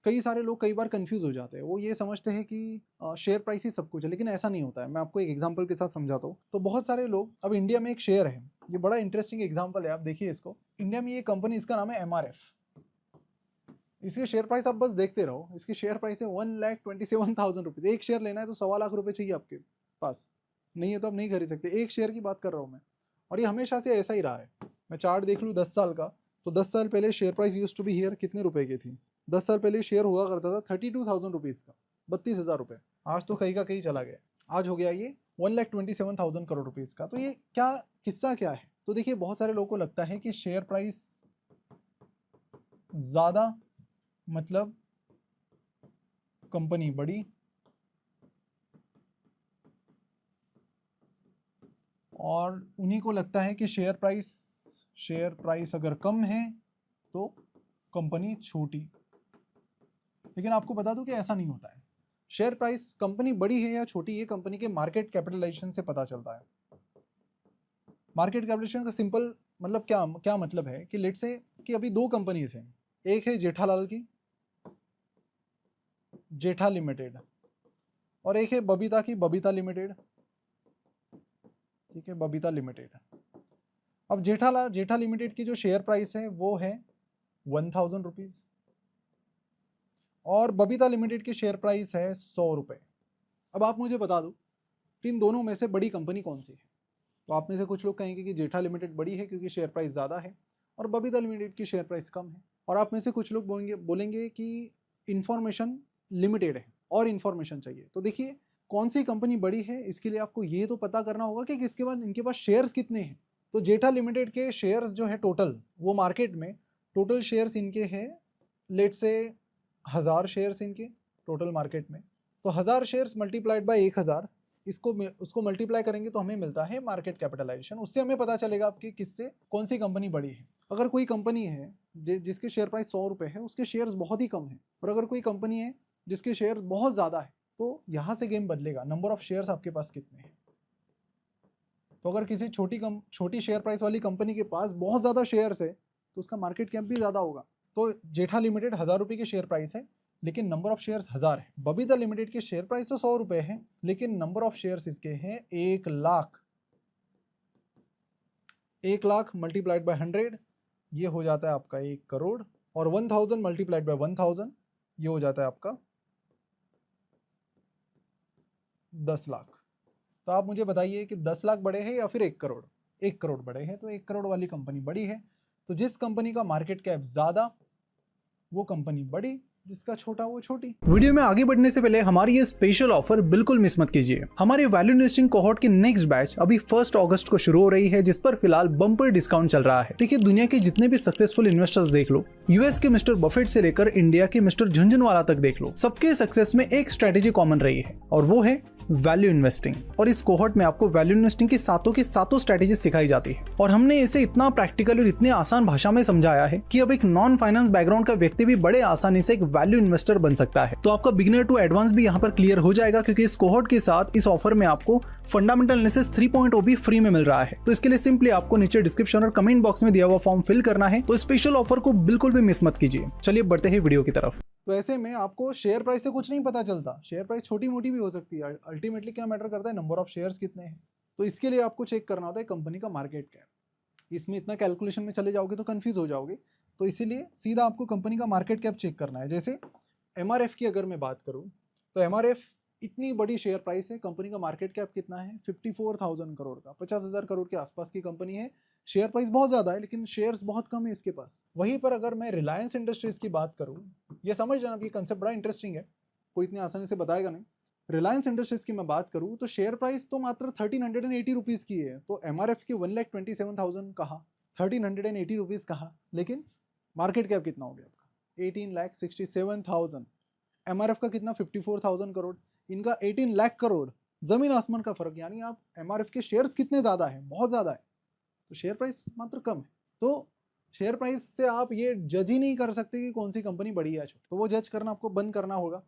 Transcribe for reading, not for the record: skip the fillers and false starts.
कई सारे लोग कई बार कंफ्यूज हो जाते हैं, वो ये समझते हैं कि शेयर प्राइस ही सब कुछ है, लेकिन ऐसा नहीं होता है। मैं आपको एक एग्जांपल के साथ समझाता हूँ। तो बहुत सारे लोग, अब इंडिया में एक शेयर है, ये बड़ा इंटरेस्टिंग एग्जांपल है, आप देखिए इसको। इंडिया में ये कंपनी, इसका नाम है MRF। इसके शेयर प्राइस आप बस देखते रहो, इसकी शेयर प्राइस है 1,27,000 रुपीज। एक शेयर लेना है तो 1.25 लाख रुपए चाहिए आपके पास, नहीं है तो आप नहीं खरीद सकते। एक शेयर की बात कर रहा हूँ मैं, और ये हमेशा से ऐसा ही रहा है। मैं चार्ट देख लूँ 10 साल का, तो 10 साल पहले share price use to be here कितने रुपए की थी? 10 साल पहले शेयर हुआ करता था 32,000 रुपीज का, 32,000 रुपए। आज तो कहीं का कहीं चला गया, आज हो गया ये 1,27,000 करोड़ रुपीज का। तो ये क्या किस्सा क्या है? तो देखिए, बहुत सारे लोगों को लगता है कि शेयर प्राइस ज्यादा मतलब कंपनी बड़ी, और उन्हीं को लगता है कि शेयर प्राइस अगर कम है तो कंपनी छोटी। लेकिन आपको बता दूं कि ऐसा नहीं होता है। शेयर प्राइस, कंपनी बड़ी है या छोटी, ये कंपनी के मार्केट कैपिटलाइजेशन से पता चलता है। मार्केट कैपिटलाइजेशन का सिंपल मतलब क्या मतलब है कि लेट्स से कि अभी दो कंपनीज हैं, एक है जेठालाल की, जेठा लिमिटेड, और एक है बबीता की, बबीता लिमिटेड। ठीक है, बबीता लिमिटेड। अब जेठा लिमिटेड की जो शेयर प्राइस है वो है 1,000 रुपीज, और बबीता लिमिटेड की शेयर प्राइस है 100 रुपए। अब आप मुझे बता दो कि इन दोनों में से बड़ी कंपनी कौन सी है? तो आप में से कुछ लोग कहेंगे कि जेठा लिमिटेड बड़ी है क्योंकि शेयर प्राइस ज़्यादा है, और बबीता लिमिटेड की शेयर प्राइस कम है। और आप में से कुछ लोग बोलेंगे कि इंफॉर्मेशन लिमिटेड है और इंफॉर्मेशन चाहिए। तो देखिए, कौन सी कंपनी बड़ी है, इसके लिए आपको ये तो पता करना होगा कि किसके बाद इनके पास शेयर्स कितने हैं। तो जेठा लिमिटेड के शेयर्स जो है टोटल, वो मार्केट में टोटल शेयर्स इनके हैं, लेट से 1000 शेयर्स इनके टोटल मार्केट में। तो 1000 शेयर्स मल्टीप्लाइड बाय 1000, उसको मल्टीप्लाई करेंगे तो हमें मिलता है मार्केट कैपिटलाइजेशन। उससे हमें पता चलेगा आपकी किससे कौन सी कंपनी बड़ी है। अगर कोई कंपनी है जिसके शेयर प्राइस 100 रुपए है, उसके शेयर्स बहुत ही कम है, और अगर कोई कंपनी है जिसके शेयर बहुत ज्यादा है, तो यहां से गेम बदलेगा, नंबर ऑफ शेयर्स आपके पास कितने हैं। तो अगर किसी छोटी शेयर प्राइस वाली कंपनी के पास बहुत ज्यादा शेयर्स है तो उसका मार्केट कैप भी ज्यादा होगा। तो जेठा लिमिटेड 1000 रुपए की शेयर प्राइस है, लेकिन नंबर ऑफ शेयर्स 1000 है। बबीता लिमिटेड के शेयर प्राइस तो 100 रुपए है, लेकिन नंबर ऑफ शेयर्स इसके हैं 1 लाख। 1 लाख मल्टीप्लाइड बाय 100, ये हो जाता है आपका 1 करोड़, और 1000 मल्टीप्लाइड बाय 1000, ये हो जाता है आपका 10 लाख। तो आप मुझे बताइए कि 10 लाख बड़े हैं या फिर 1 करोड़? 1 करोड़ बड़े हैं, तो 1 करोड़ वाली कंपनी बड़ी है। तो जिस कंपनी का मार्केट कैप ज्यादा, वो कंपनी बड़ी, जिसका छोटा वो छोटी। वीडियो में आगे बढ़ने से पहले हमारी ये स्पेशल ऑफर बिल्कुल मिस मत कीजिए। हमारे वैल्यू इन्वेस्टिंग कोहॉर्ट की नेक्स्ट बैच अभी 1 अगस्त को शुरू हो रही है, जिस पर फिलहाल बम्पर डिस्काउंट चल रहा है। देखिए, दुनिया के जितने भी सक्सेसफुल इन्वेस्टर्स देख लो, यूएस के मिस्टर बफेट से लेकर इंडिया के मिस्टर झुंझुनवाला तक देख लो, सबके सक्सेस में एक स्ट्रेटेजी कॉमन रही है, और वो है वैल्यू इन्वेस्टिंग। और इस कोहॉर्ट में आपको वैल्यू इन्वेस्टिंग की सातों स्ट्रेटेजी सिखाई जाती है, और हमने इसे इतना प्रैक्टिकल और इतने आसान भाषा में समझाया है कि अब एक नॉन फाइनेंस बैकग्राउंड का व्यक्ति भी बड़े आसानी से एक वैल्यू इन्वेस्टर बन सकता है। तो आपका बिगिनर टू एडवांस भी यहाँ पर क्लियर हो जाएगा, क्योंकि इस कोहॉर्ट के साथ इस ऑफर में आपको फंडामेंटल एनालिसिस 3.0 भी फ्री में मिल रहा है। तो इसके लिए सिंपली आपको नीचे डिस्क्रिप्शन और कमेंट बॉक्स में दिया हुआ फॉर्म फिल करना है। तो स्पेशल ऑफर को बिल्कुल भी मिस मत कीजिए। चलिए बढ़ते हैं वीडियो की तरफ। तो ऐसे में आपको शेयर प्राइस से कुछ नहीं पता चलता, शेयर प्राइस छोटी मोटी भी हो सकती है, अल्टीमेटली क्या मैटर करता है, नंबर ऑफ शेयर्स कितने हैं। तो इसके लिए आपको चेक करना होता है कंपनी का मार्केट कैप। इसमें इतना कैलकुलेशन में चले जाओगे तो कंफ्यूज हो जाओगे, तो इसीलिए सीधा आपको कंपनी का मार्केट कैप चेक करना है। जैसे MRF की अगर मैं बात करूं, तो MRF इतनी बड़ी शेयर प्राइस है, कंपनी का मार्केट कैप कितना है, 54,000 करोड़ का, 50,000 करोड़ के आसपास की कंपनी है। शेयर प्राइस बहुत ज्यादा है, लेकिन शेयर्स बहुत कम है इसके पास। वहीं पर अगर मैं रिलायंस इंडस्ट्रीज की बात करूं, ये समझ जाना, ये कंसेप्ट बड़ा इंटरेस्टिंग है, कोई इतनी आसानी से बताएगा नहीं। रिलायंस इंडस्ट्रीज की मैं बात करूं तो शेयर प्राइस तो मात्र 1380 रुपीज की है। तो MRF की 1,27,000 कहा, 1380 रुपीज कहा, लेकिन मार्केट कैप कितना हो गया आपका, 18,67,000। MRF का कितना, 54,000 करोड़, इनका 18 लाख करोड़, जमीन आसमान का फर्क। यानी आप MRF के शेयर्स कितने ज्यादा है, बहुत ज्यादा है, तो शेयर प्राइस मात्र कम है। तो शेयर प्राइस से आप ये जज ही नहीं कर सकते कि कौन सी कंपनी बड़ी है छोटी, तो वो जज करना आपको बंद करना होगा।